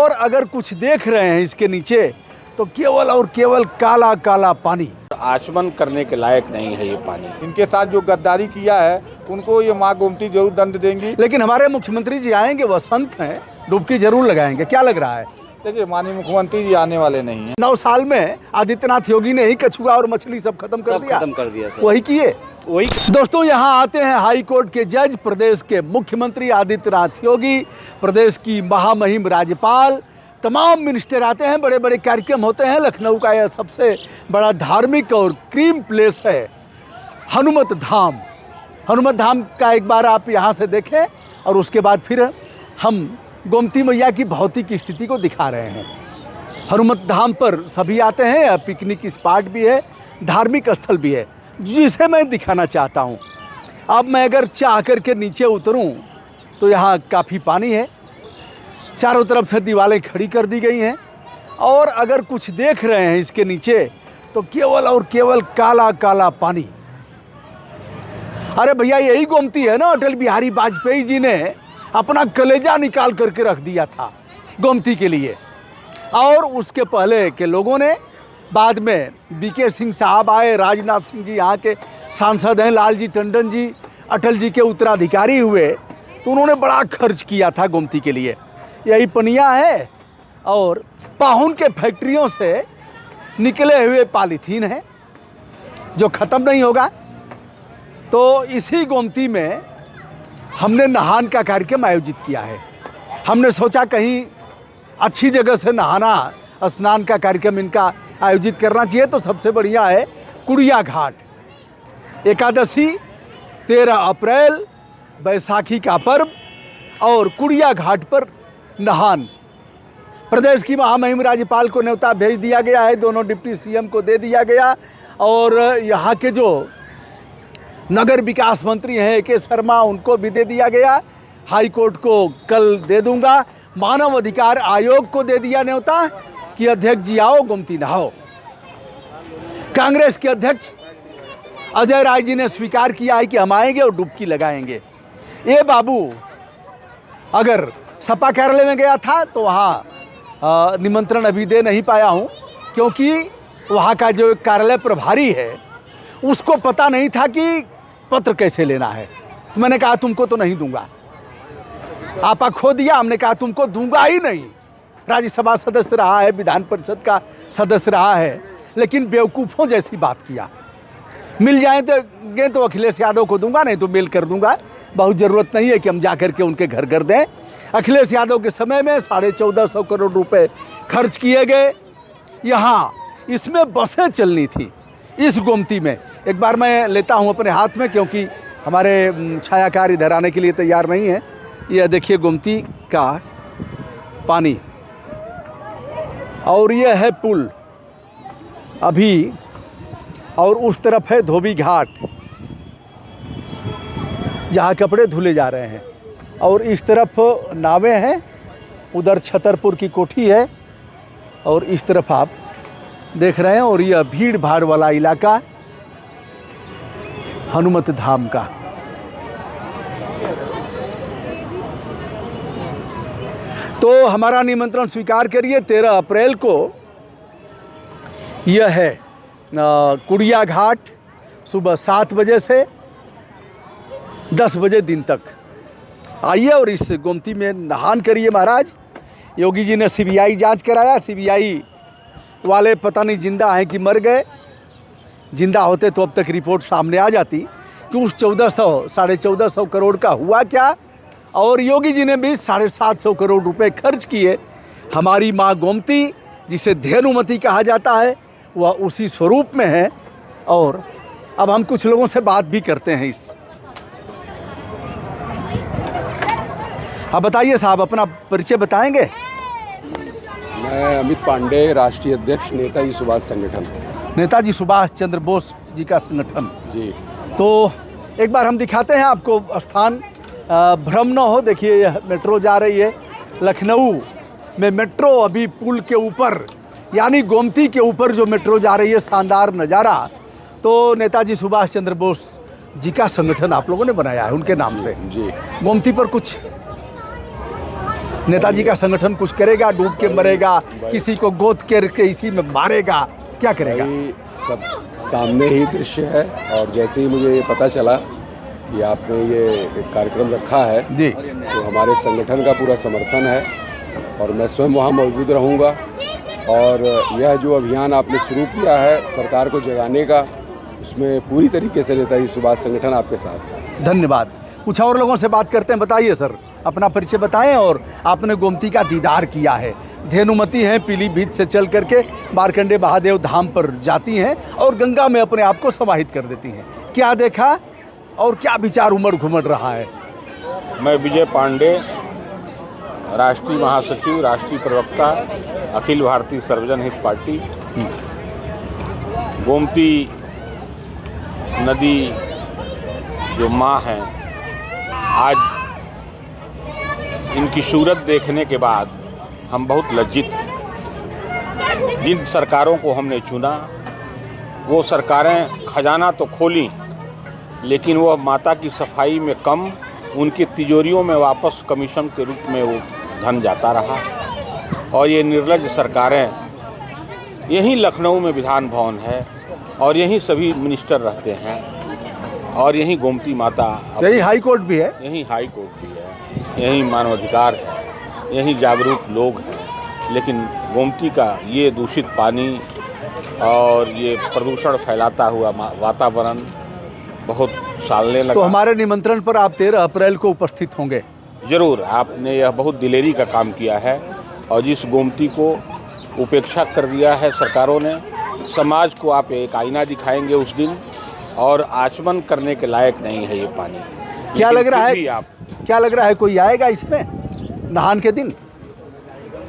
और अगर कुछ देख रहे हैं इसके नीचे तो केवल और केवल काला काला पानी। आचमन करने के लायक नहीं है ये पानी। इनके साथ जो गद्दारी किया है उनको ये माँ गोमती जरूर दंड देंगी। लेकिन हमारे मुख्यमंत्री जी आएंगे, वह संत हैं, डुबकी जरूर लगाएंगे। क्या लग रहा है? देखिए, माननीय मुख्यमंत्री जी आने वाले नहीं हैं। 9 साल में आदित्यनाथ योगी ने ही कछुआ और मछली सब खत्म कर दिया सर। वही किए। दोस्तों, यहाँ आते हैं हाई कोर्ट के जज, प्रदेश के मुख्यमंत्री आदित्यनाथ योगी, प्रदेश की महामहिम राज्यपाल, तमाम मिनिस्टर आते हैं, बड़े बड़े कार्यक्रम होते हैं। लखनऊ का यह सबसे बड़ा धार्मिक और क्रीम प्लेस है हनुमत धाम। हनुमत धाम का एक बार आप यहाँ से देखें और उसके बाद फिर हम गोमती मैया की भौतिक स्थिति को दिखा रहे हैं। हनुमत धाम पर सभी आते हैं, पिकनिक स्पॉट भी है, धार्मिक स्थल भी है, जिसे मैं दिखाना चाहता हूँ। अब मैं अगर चाह कर के नीचे उतरूँ तो यहाँ काफ़ी पानी है, चारों तरफ से दीवारें खड़ी कर दी गई हैं, और अगर कुछ देख रहे हैं इसके नीचे तो केवल और केवल काला काला पानी। अरे भैया, यही गोमती है ना अटल बिहारी वाजपेयी जी ने अपना कलेजा निकाल करके रख दिया था गोमती के लिए। और उसके पहले के लोगों ने, बाद में बीके सिंह साहब आए, राजनाथ सिंह जी यहाँ के सांसद हैं, लालजी टंडन जी अटल जी के उत्तराधिकारी हुए, तो उन्होंने बड़ा खर्च किया था गोमती के लिए। यही पनिया है और पाहुन के फैक्ट्रियों से निकले हुए पॉलीथीन है जो ख़त्म नहीं होगा। तो इसी गोमती में हमने नहान का कार्यक्रम आयोजित किया है। हमने सोचा कहीं अच्छी जगह से नहाना, स्नान का कार्यक्रम इनका आयोजित करना चाहिए, तो सबसे बढ़िया है कुड़िया घाट। एकादशी, 13 अप्रैल, बैसाखी का पर्व और कुड़िया घाट पर नहान। प्रदेश की महामहिम राज्यपाल को न्योता भेज दिया गया है, दोनों डिप्टी सीएम को दे दिया गया, और यहाँ के जो नगर विकास मंत्री हैं के शर्मा, उनको भी दे दिया गया। हाई कोर्ट को कल दे दूंगा। मानव अधिकार आयोग को दे दिया न्योता कि अध्यक्ष जी आओ, गोमती नहाओ। कांग्रेस के अध्यक्ष अजय राय जी ने स्वीकार किया है कि हम आएंगे और डुबकी लगाएंगे। ये बाबू, अगर सपा कार्यालय में गया था तो वहाँ निमंत्रण अभी दे नहीं पाया हूँ, क्योंकि वहाँ का जो कार्यालय प्रभारी है उसको पता नहीं था कि पत्र कैसे लेना है। तो मैंने कहा तुमको तो नहीं दूंगा। आपा खो दिया, हमने कहा तुमको दूंगा ही नहीं। राज्यसभा सदस्य रहा है, विधान परिषद का सदस्य रहा है, लेकिन बेवकूफ़ों जैसी बात किया। मिल जाए तो अखिलेश यादव को दूंगा, नहीं तो मेल कर दूंगा। बहुत ज़रूरत नहीं है कि हम जा कर के उनके घर घर दें। अखिलेश यादव के समय में 1450 करोड़ रुपए खर्च किए गए। यहाँ इसमें बसें चलनी थी इस गोमती में। एक बार मैं लेता हूँ अपने हाथ में, क्योंकि हमारे छायाकार इधर आने के लिए तैयार नहीं है। यह देखिए गोमती का पानी, और यह है पुल अभी, और उस तरफ है धोबी घाट जहाँ कपड़े धुले जा रहे हैं, और इस तरफ नावें हैं, उधर छतरपुर की कोठी है, और इस तरफ आप देख रहे हैं। और यह भीड़ भाड़ वाला इलाका हनुमत धाम का। तो हमारा निमंत्रण स्वीकार करिए। 13 अप्रैल को यह है कुड़िया घाट, सुबह 7 बजे से 10 बजे दिन तक आइए और इस गोमती में नहान करिए। महाराज योगी जी ने सीबीआई जांच कराया। सीबीआई वाले पता नहीं जिंदा हैं कि मर गए। जिंदा होते तो अब तक रिपोर्ट सामने आ जाती कि उस 1400-1450 करोड़ का हुआ क्या। और योगी जी ने भी 750 करोड़ रुपए खर्च किए। हमारी माँ गोमती, जिसे धेनुमती कहा जाता है, वह उसी स्वरूप में है। और अब हम कुछ लोगों से बात भी करते हैं इस। आप बताइए साहब, अपना परिचय बताएंगे? मैं अमित पांडे, राष्ट्रीय अध्यक्ष नेताजी सुभाष संगठन। नेताजी सुभाष चंद्र बोस जी का संगठन जी। तो एक बार हम दिखाते हैं आपको स्थान, भ्रम न हो। देखिए यह मेट्रो जा रही है लखनऊ में। मेट्रो अभी पुल के ऊपर, यानी गोमती के ऊपर जो मेट्रो जा रही है, शानदार नज़ारा। तो नेताजी सुभाष चंद्र बोस जी का संगठन आप लोगों ने बनाया है उनके नाम से। जी। गोमती पर कुछ नेताजी का संगठन कुछ करेगा, डूब के मरेगा, किसी को गोद के इसी में मारेगा, क्या करेगा? भाई सब सामने ही दृश्य है। और जैसे ही मुझे ये पता चला कि आपने ये एक कार्यक्रम रखा है जी, तो हमारे संगठन का पूरा समर्थन है और मैं स्वयं वहाँ मौजूद रहूँगा। और यह जो अभियान आपने शुरू किया है सरकार को जगाने का, उसमें पूरी तरीके से नेताजी सुभाष संगठन आपके साथ है। धन्यवाद। कुछ और लोगों से बात करते हैं। बताइए सर, अपना परिचय बताएं। और आपने गोमती का दीदार किया है, धेनुमती हैं, पीलीभीत से चल करके मार्कंडे महादेव धाम पर जाती हैं और गंगा में अपने आप को समाहित कर देती हैं। क्या देखा और क्या विचार उमड़ घुमड़ रहा है? मैं विजय पांडे, राष्ट्रीय महासचिव, राष्ट्रीय प्रवक्ता, अखिल भारतीय सर्वजन हित पार्टी। गोमती नदी जो माँ है, आज इनकी सूरत देखने के बाद हम बहुत लज्जित हैं। जिन सरकारों को हमने चुना वो सरकारें खजाना तो खोली, लेकिन वह माता की सफाई में कम, उनकी तिजोरियों में वापस कमीशन के रूप में वो धन जाता रहा। और ये निर्लज्ज सरकारें, यहीं लखनऊ में विधान भवन है और यहीं सभी मिनिस्टर रहते हैं और यहीं गोमती माता, यही हाई कोर्ट भी है, यहीं हाई कोर्ट भी है, यहीं मानवाधिकार है, यहीं जागरूक लोग हैं। लेकिन गोमती का ये दूषित पानी और ये प्रदूषण फैलाता हुआ वातावरण बहुत सालने लगा। तो हमारे निमंत्रण पर आप 13 अप्रैल को उपस्थित होंगे? जरूर। आपने यह बहुत दिलेरी का काम किया है और जिस गोमती को उपेक्षा कर दिया है सरकारों ने, समाज को आप एक आईना दिखाएंगे उस दिन, और आचमन करने के लायक नहीं है ये पानी। क्या लग रहा है, क्या लग रहा है कोई आएगा इसमें नहान के दिन?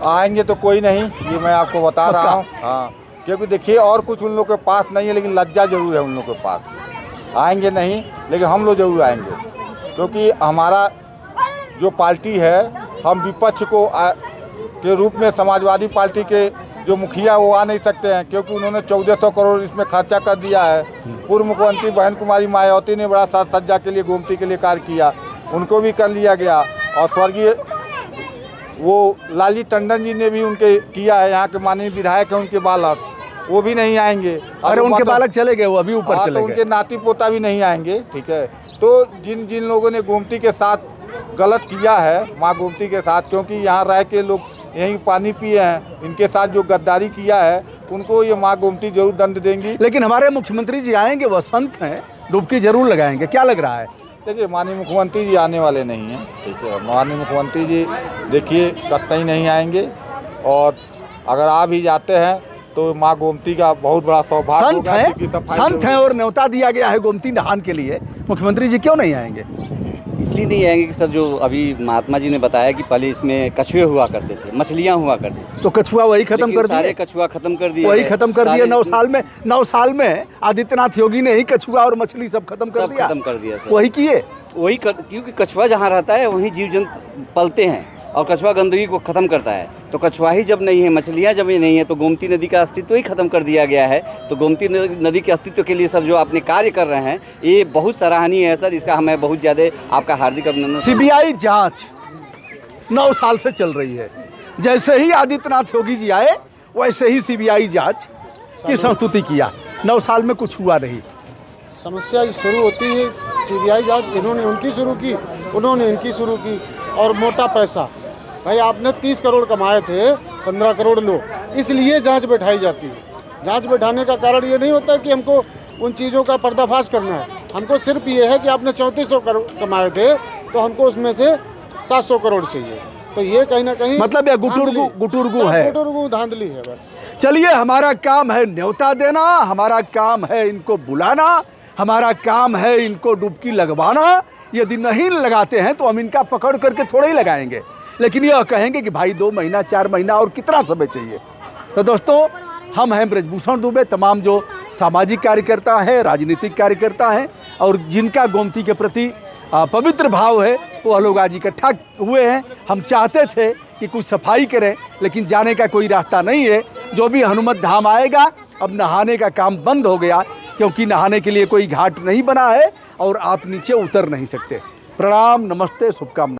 आएंगे तो कोई नहीं, ये मैं आपको बता रहा हूँ। हाँ, क्योंकि देखिए और कुछ उन लोग के पास नहीं है, लेकिन लज्जा जरूर है उन लोग के पास। आएंगे नहीं, लेकिन हम लोग जरूर आएंगे, क्योंकि हमारा जो पार्टी है, हम विपक्ष को के रूप में समाजवादी पार्टी के जो मुखिया वो आ नहीं सकते हैं, क्योंकि उन्होंने 1400 करोड़ इसमें खर्चा कर दिया है। पूर्व मुख्यमंत्री बहन कुमारी मायावती ने बड़ा साज सज्जा के लिए गोमती के लिए कार्य किया, उनको भी कर लिया गया। और स्वर्गीय वो लालजी टंडन जी ने भी उनके किया है, यहाँ के माननीय विधायक हैं उनके बालक, वो भी नहीं आएंगे। अरे उनके बालक चले गए, वो अभी ऊपर चले तो गए। उनके नाती पोता भी नहीं आएंगे, ठीक है। तो जिन जिन लोगों ने गोमती के साथ गलत किया है, माँ गोमती के साथ, क्योंकि यहाँ रह के लोग यहीं पानी पिए हैं, इनके साथ जो गद्दारी किया है, उनको ये माँ गोमती जरूर दंड देंगी। लेकिन हमारे मुख्यमंत्री जी आएंगे, वह संत हैं, डुबकी जरूर लगाएंगे। क्या लग रहा है? देखिए, माननीय मुख्यमंत्री जी आने वाले नहीं हैं, ठीक है। माननीय मुख्यमंत्री जी देखिए कतई नहीं आएंगे, और अगर आ भी जाते हैं तो माँ गोमती का बहुत बड़ा सौभाग्य संत होगा। हैं, संत हैं और न्योता दिया गया है गोमती नहान के लिए। मुख्यमंत्री जी क्यों नहीं आएंगे? इसलिए नहीं आएंगे कि सर, जो अभी महात्मा जी ने बताया कि पहले इसमें कछुए हुआ करते थे, मछलियाँ हुआ करती थी, तो कछुआ वही खत्म कर सारे दिए, कछुआ खत्म कर दिए, वही खत्म कर दिया। 9 साल में 9 साल में आदित्यनाथ योगी ने ही कछुआ और मछली सब खत्म कर सब दिया। खत्म कर दिया सर। वही किए, क्योंकि कछुआ जहाँ रहता है वहीं जीव जंतु पलते हैं और कछुआ गंदगी को खत्म करता है। तो कछुआ ही जब नहीं है, मछलियाँ जब नहीं है, तो गोमती नदी का अस्तित्व ही खत्म कर दिया गया है। तो गोमती नदी के अस्तित्व के लिए सर जो आपने कार्य कर रहे हैं, ये बहुत सराहनीय है सर। इसका हमें बहुत ज़्यादा आपका हार्दिक अभिनंदन। सीबीआई जांच 9 साल से चल रही है। जैसे ही आदित्यनाथ योगी जी आए, वैसे ही सीबीआई जांच की संस्तुति किया। 9 साल में कुछ हुआ नहीं। समस्या शुरू होती है, सीबीआई जांच इन्होंने उनकी शुरू की, उन्होंने इनकी शुरू की, और मोटा पैसा। भाई आपने 30 करोड़ कमाए थे, 15 करोड़ लो, इसलिए जांच बैठाई जाती है। जांच बैठाने का कारण ये नहीं होता कि हमको उन चीज़ों का पर्दाफाश करना है, हमको सिर्फ ये है कि आपने 3400 करोड़ कमाए थे, तो हमको उसमें से 700 करोड़ चाहिए। तो ये कहीं ना कहीं मतलब ये गुटुरगु है, गुटुरगु धांधली है बस। चलिए, हमारा काम है न्योता देना, हमारा काम है इनको बुलाना, हमारा काम है इनको डुबकी लगवाना। यदि नहीं लगाते हैं तो हम इनका पकड़ करके थोड़ा ही लगाएंगे, लेकिन यह कहेंगे कि भाई 2 महीना 4 महीना और कितना समय चाहिए। तो दोस्तों, हम हैं ब्रजभूषण दुबे। तमाम जो सामाजिक कार्यकर्ता हैं, राजनीतिक कार्यकर्ता हैं और जिनका गोमती के प्रति पवित्र भाव है, वो लोग आज इकट्ठा हुए हैं। हम चाहते थे कि कुछ सफाई करें, लेकिन जाने का कोई रास्ता नहीं है। जो भी हनुमत धाम आएगा, अब नहाने का काम बंद हो गया, क्योंकि नहाने के लिए कोई घाट नहीं बना है और आप नीचे उतर नहीं सकते। प्रणाम, नमस्ते, शुभकामनाएं।